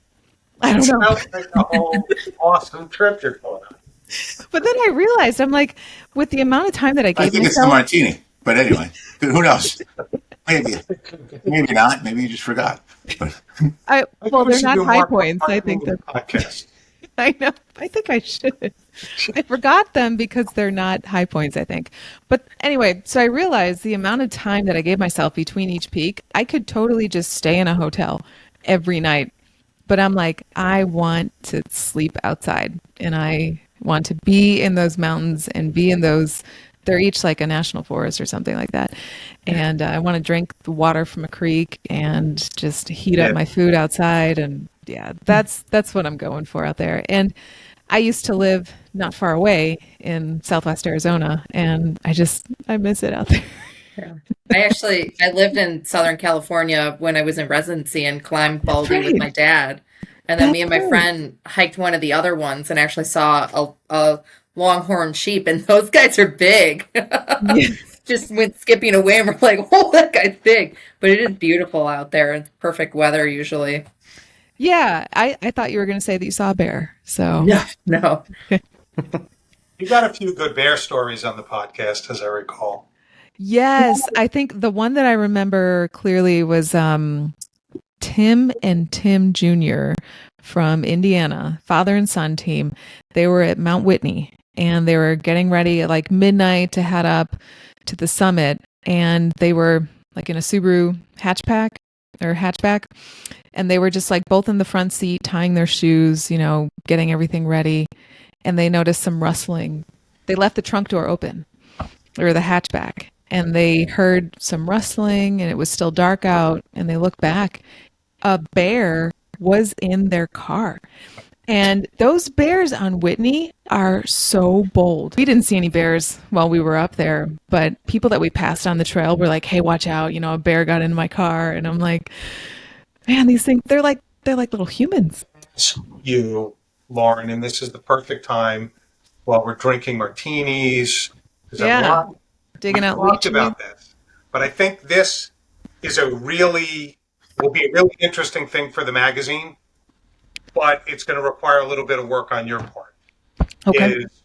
I don't know. Sounds like a whole awesome trip you're going on. But then I realized, I'm like, with the amount of time that I I gave think it's the myself, martini. But anyway, who knows? Maybe not. Maybe you just forgot. But well, we they're should not do high Mark points. I think Martin they're, podcast. I know. I think I should. I forgot them because they're not high points, I think. But anyway, so I realized the amount of time that I gave myself between each peak, I could totally just stay in a hotel every night. But I'm like, I want to sleep outside and I want to be in those mountains and be in those. They're each like a national forest or something like that. And I want to drink the water from a creek and just heat up my food outside. And yeah, that's what I'm going for out there. And I used to live not far away in Southwest Arizona, and I miss it out there. Yeah. I lived in Southern California when I was in residency and climbed Baldy with right. my dad. And then me and my That's right. friend hiked one of the other ones and actually saw a longhorn sheep, and those guys are big. Yeah. Just went skipping away and we're like, oh, that guy's big. But it is beautiful out there. It's perfect weather usually. Yeah, I thought you were going to say that you saw a bear. So No. You got a few good bear stories on the podcast, as I recall. yes, I think the one that I remember clearly was Tim and Tim Jr. from Indiana, father and son team. They were at Mount Whitney and they were getting ready at like midnight to head up to the summit. And they were like in a Subaru hatchback. And they were just like both in the front seat, tying their shoes, getting everything ready. And they noticed some rustling. They left the trunk door open, or the hatchback, and they heard some rustling and it was still dark out. And they looked back. A bear was in their car. And those bears on Whitney are so bold. We didn't see any bears while we were up there, but people that we passed on the trail were like, hey, watch out, a bear got in my car. And I'm like, man, these things, they're like little humans. You, Lauren, and this is the perfect time while we're drinking martinis. Yeah. Digging out talked leeches. about this, but I think this is will be a really interesting thing for the magazine, but it's going to require a little bit of work on your part. Okay. Is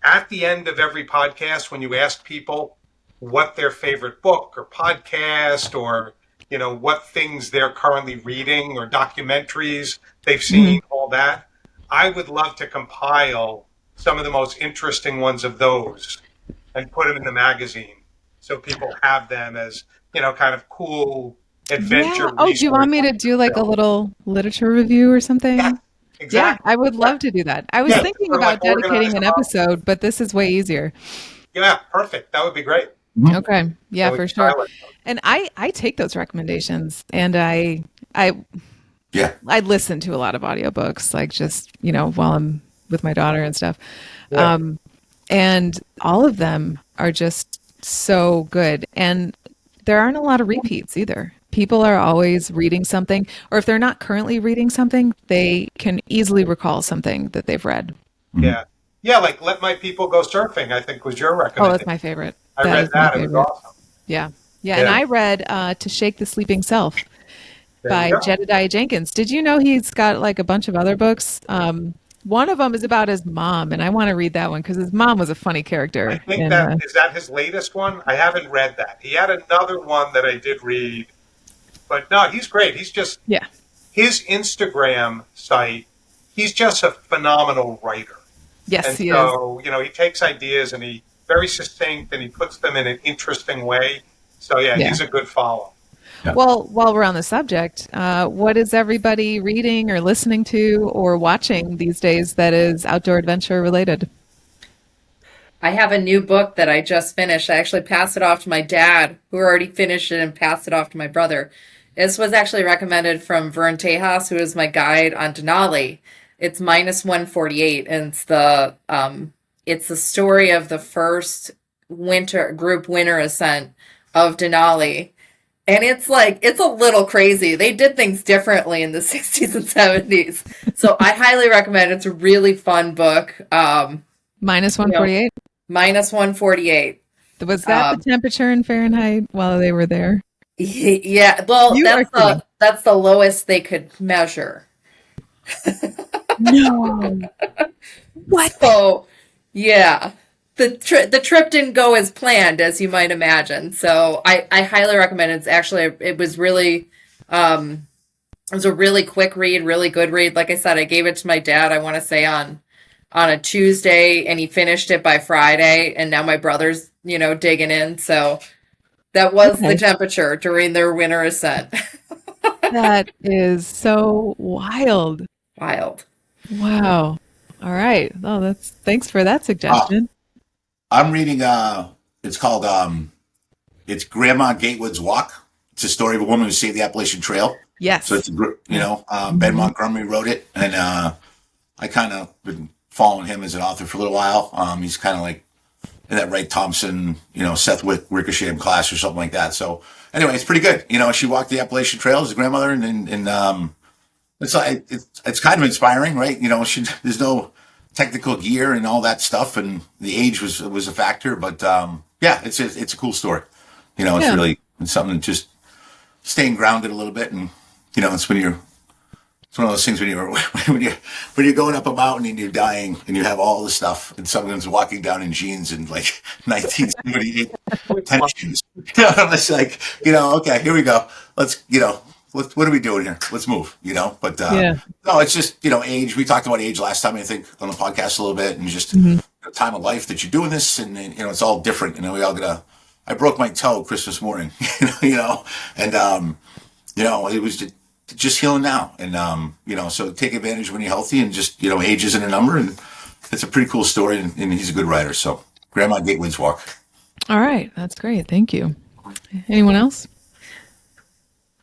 at the end of every podcast, when you ask people what their favorite book or podcast or what things they're currently reading or documentaries they've seen, all that. I would love to compile some of the most interesting ones of those and put them in the magazine so people have them as, kind of cool adventure. Yeah. Oh, do you want me to do like a little literature review or something? Yeah, exactly. Yeah, I would love to do that. I was thinking about dedicating an episode, but this is way easier. Yeah, perfect. That would be great. Okay. Yeah, for sure. And I take those recommendations, and I listen to a lot of audiobooks, like just, while I'm with my daughter and stuff. Yeah. And all of them are just so good. And there aren't a lot of repeats either. People are always reading something, or if they're not currently reading something, they can easily recall something that they've read. Yeah. Yeah, like Let My People Go Surfing, I think was your recommendation. Oh, that's my favorite. I read that. It was awesome. Yeah. And I read To Shake the Sleeping Self by Jedediah Jenkins. Did you know he's got like a bunch of other books? One of them is about his mom, and I want to read that one because his mom was a funny character. I think is that his latest one? I haven't read that. He had another one that I did read, but no, he's great. He's just his Instagram site. He's just a phenomenal writer. Yes, and he so, is. He takes ideas and he very succinct and he puts them in an interesting way. So he's a good follow. Yeah. Well, while we're on the subject, what is everybody reading or listening to or watching these days that is outdoor adventure related? I have a new book that I just finished. I actually passed it off to my dad, who already finished it, and passed it off to my brother. This was actually recommended from Vern Tejas, who is my guide on Denali. It's -148, and it's the story of the first group winter ascent of Denali. And it's a little crazy. They did things differently in the 60s and 70s. So I highly recommend it. It's a really fun book. -148? -148. Was that the temperature in Fahrenheit while they were there? Yeah. Well, that's the lowest they could measure. No. What? So, yeah. The trip didn't go as planned, as you might imagine. So I highly recommend it. It was really, it was a really quick read, really good read. Like I said, I gave it to my dad, I want to say on a Tuesday, and he finished it by Friday. And now my brother's, digging in. So that was the temperature during their winter ascent. That is so wild. Wild. Wow. All right. Oh, thanks for that suggestion. I'm reading, it's called, it's Grandma Gatewood's Walk. It's a story of a woman who saved the Appalachian Trail. Yes. So it's, Ben Montgomery wrote it. And, I kind of been following him as an author for a little while. He's kind of like in that Wright Thompson, Seth Ricochet class or something like that. So anyway, it's pretty good. She walked the Appalachian Trail as a grandmother and it's kind of inspiring, right? There's no technical gear and all that stuff, and the age was a factor, but it's a cool story. It's really something just staying grounded a little bit, and it's one of those things when you're going up a mountain and you're dying and you have all the stuff and someone's walking down in jeans and like 1978 tennis shoes. It's like, okay, here we go. Let's what are we doing here? Let's move, but no, it's just, age. We talked about age last time, I think, on the podcast a little bit, and just the time of life that you're doing this, and it's all different. We all I broke my toe Christmas morning, and it was just healing now, and so take advantage when you're healthy, and just age isn't a number, and it's a pretty cool story, and he's a good writer. So Grandma Gatewood's Walk. All right, that's great. Thank you. Anyone else?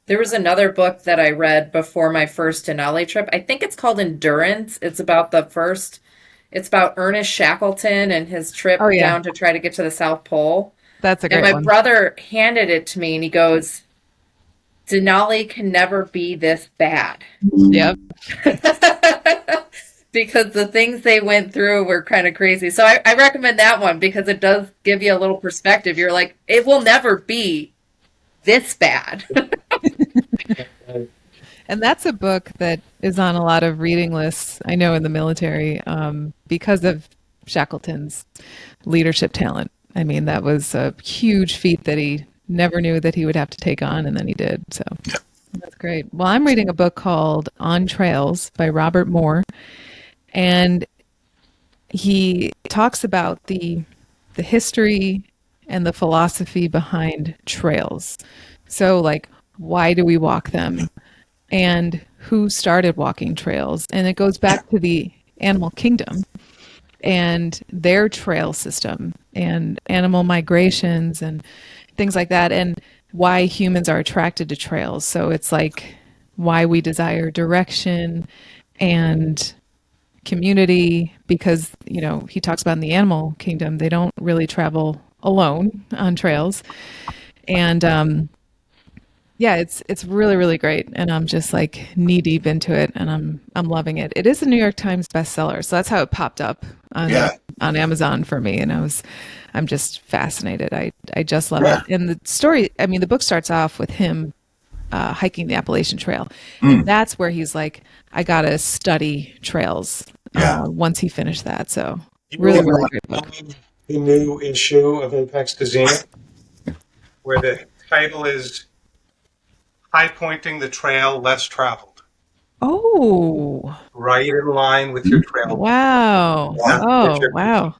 There was another book that I read before my first Denali trip. I think it's called Endurance. It's about Ernest Shackleton and his trip down to try to get to the South Pole. That's a great one. And my brother handed it to me, and he goes, Denali can never be this bad. Yep. Because the things they went through were kind of crazy. So I recommend that one because it does give you a little perspective. You're like, it will never be this bad. And that's a book that is on a lot of reading lists, I know, in the military, because of Shackleton's leadership talent. I mean, that was a huge feat that he never knew that he would have to take on, and then he did. So that's great. Well, I'm reading a book called On Trails by Robert Moore, and he talks about the history and the philosophy behind trails. So, like, why do we walk them? And who started walking trails? And it goes back to the animal kingdom and their trail system and animal migrations and things like that, and why humans are attracted to trails. So it's like why we desire direction and community, because, you know, he talks about in the animal kingdom, they don't really travel alone on trails. And yeah, it's really, really great, and I'm just like knee deep into it, and I'm loving it. It is a New York Times bestseller, so that's how it popped up on Amazon for me, and I'm just fascinated. I just love it. And the story, I mean, the book starts off with him hiking the Appalachian Trail, and that's where he's like, I gotta study trails. Once he finished that, so really, really great book. The new issue of Apex to Zenith, where the title is Highpointing the Trail Less Traveled. Oh, Right in line with your trail. wow. Oh, wow.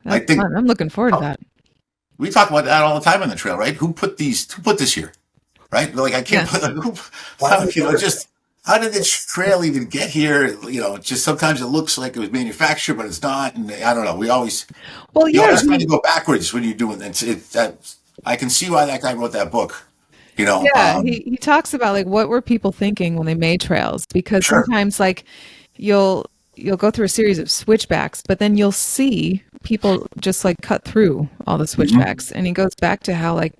I think fun. I'm looking forward to that. we talk about that all the time on the trail, right? Who put this here, right? Like I can't put just how did this trail even get here? You know, just sometimes it looks like it was manufactured, but it's not. And I don't know. You always try to go backwards when you're doing it. I can see why that guy wrote that book. You know, he talks about like what were people thinking when they made trails, because sometimes like you'll go through a series of switchbacks, but then you'll see people just like cut through all the switchbacks. And he goes back to how like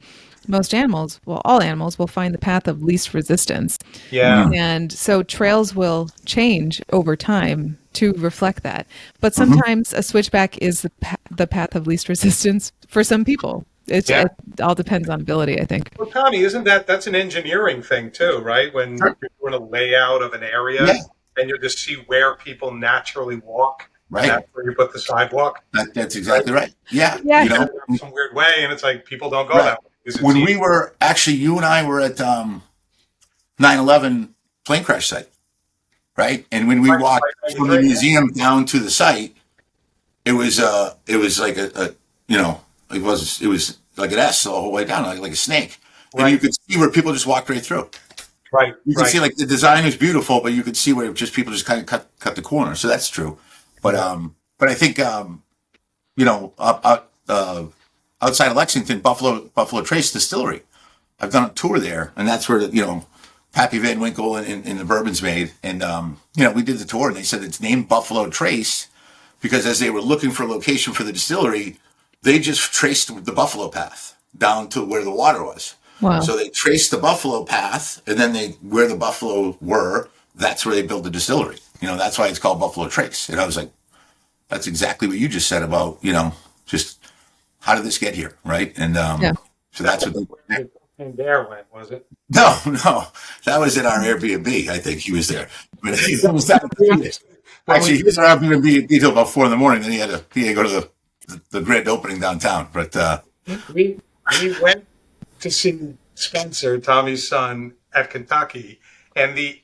most animals, well, all animals will find the path of least resistance. Yeah. And so trails will change over time to reflect that. But sometimes a switchback is the path of least resistance for some people. It all depends on ability, I think. Well, Tommy, isn't that's an engineering thing too, right? When you're doing a layout of an area and you just see where people naturally walk. Right. And that's where you put the sidewalk. That's exactly right. Yeah. Yeah. You know, some weird way, and it's like people don't go that way. When we were you and I were at 9/11 plane crash site, right? And when we walked from the museum down to the site, it was like it was like an S the whole way down, like a snake. And you could see where people just walked right through. Right. You could see like the design was beautiful, but you could see where just people just kind of cut the corner. So that's true. But I think outside of Lexington, Buffalo Trace Distillery, I've done a tour there, and that's where Pappy Van Winkle and the bourbon's made. And we did the tour, and they said it's named Buffalo Trace because as they were looking for a location for the distillery, they just traced the buffalo path down to where the water was. Wow. So they traced the buffalo path, and then where the buffalo were, that's where they built the distillery. That's why it's called Buffalo Trace. And I was like, that's exactly what you just said about, just how did this get here, right? And so that's what and there went, was it? No, that was in our Airbnb. I think he was there, but it was that. Actually, he was in our Airbnb until about 4 a.m. Then he had to go to the grand opening downtown. But we went to see Spencer, Tommy's son, at Kentucky, and the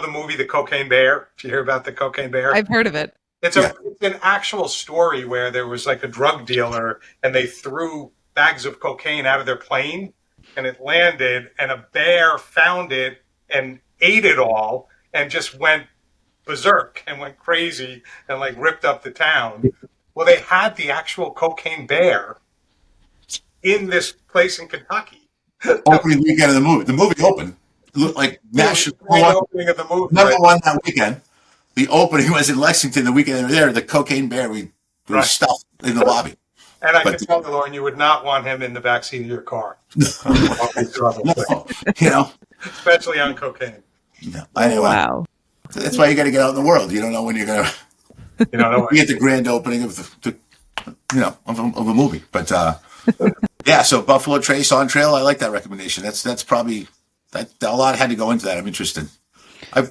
movie The Cocaine Bear. Did you hear about The Cocaine Bear? I've heard of it. It's an actual story where there was like a drug dealer and they threw bags of cocaine out of their plane and it landed and a bear found it and ate it all and just went berserk and went crazy and like ripped up the town. Well, they had the actual cocaine bear in this place in Kentucky. Opening weekend of the movie. The movie opened. It looked like national opening of the movie. Number one that weekend. The opening was in Lexington the weekend they were there. The cocaine bear we stuffed in the lobby. And I can tell you, Lauren, you would not want him in the backseat of your car. No. Especially on cocaine. No. Anyway, wow. That's why you got to get out in the world. You don't know when you're going to be at the grand opening of of a movie. But so Buffalo Trace on trail. I like that recommendation. That's probably a lot had to go into that. I'm interested.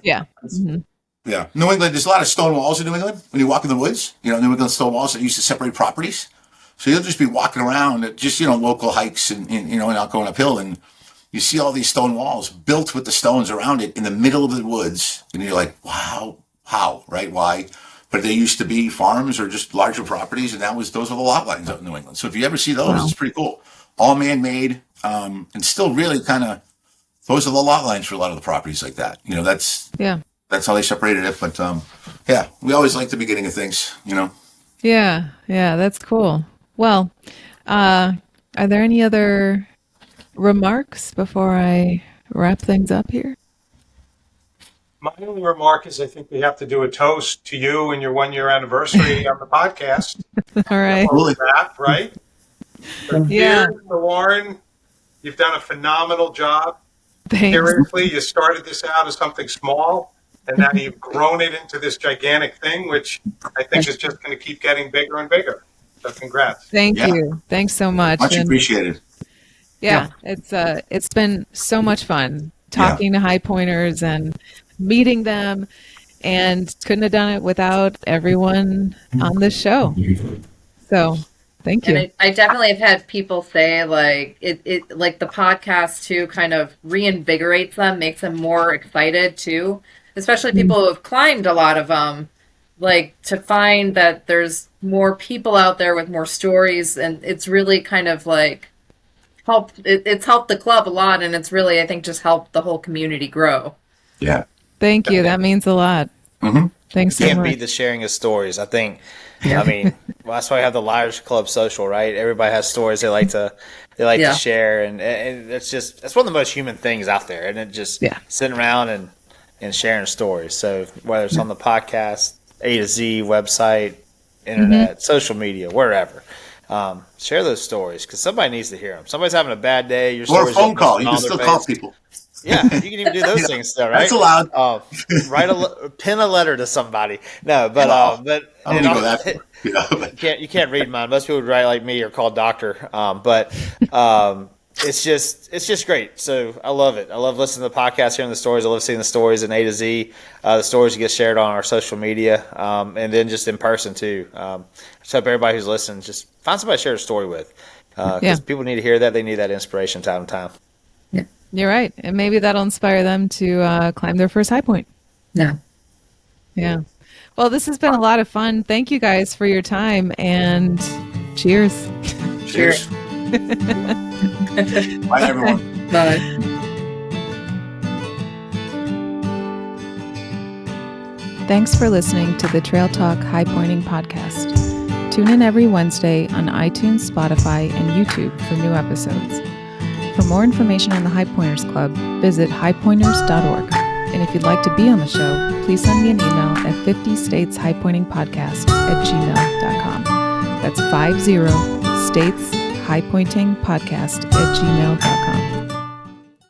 Yeah. New England, there's a lot of stone walls in New England. When you walk in the woods, New England stone walls that used to separate properties. So you'll just be walking around at just, local hikes and not going uphill, and you see all these stone walls built with the stones around it in the middle of the woods. And you're like, wow, how, right? Why? But they used to be farms or just larger properties, and those are the lot lines out in New England. So if you ever see those, It's pretty cool. All man-made, and still really kind of, those are the lot lines for a lot of the properties like that. That's how they separated it. But we always like the beginning of things, Yeah, that's cool. Well, are there any other remarks before I wrap things up here? My only remark is I think we have to do a toast to you and your 1-year anniversary on the podcast. All right. That, right? But Yeah. cheers to Lauren. You've done a phenomenal job. Thanks. Seriously, you started this out as something small, and now you've grown it into this gigantic thing, which I think is just going to keep getting bigger and bigger. So congrats. Thank you. Thanks so much. Much appreciated. Yeah, it's been so much fun talking to High Pointers and meeting them, and couldn't have done it without everyone on this show. So thank you. And I definitely have had people say like like the podcast too kind of reinvigorates them, makes them more excited too, especially people who have climbed a lot of them, like to find that there's more people out there with more stories, and it's really kind of like it's helped the club a lot, and it's really, I think, just helped the whole community grow. Yeah. Thank you. That means a lot. Mm-hmm. Thanks so Can't much. beat the sharing of stories. I think. I mean, that's why we have the Liars Club social, right? Everybody has stories they like to share, and that's one of the most human things out there, and it just sitting around and sharing stories. So whether it's on the podcast, A to Z website, internet, social media, wherever. Share those stories because somebody needs to hear them. Somebody's having a bad day. Your Or a phone call. You can still call people. Yeah, you can even do those things still, right? That's allowed. Pin a letter to somebody. No, but I don't go that far, you can't read mine. Most people would write like me or call doctor. But it's just great. So I love it. I love listening to the podcast, hearing the stories. I love seeing the stories in A to Z. The stories that get shared on our social media, and then just in person too. Just hope everybody who's listening just find somebody to share a story with, because people need to hear that. They need that inspiration time to time. You're right. And maybe that'll inspire them to climb their first high point. Yeah. Yeah. Well, this has been a lot of fun. Thank you guys for your time, and cheers. Cheers. Bye, everyone. Bye. Thanks for listening to the Trail Talk High Pointing podcast. Tune in every Wednesday on iTunes, Spotify, and YouTube for new episodes. For more information on the High Pointers Club, visit highpointers.org. And if you'd like to be on the show, please send me an email at 50stateshighpointingpodcast@gmail.com. That's 50 states highpointingpodcast@gmail.com.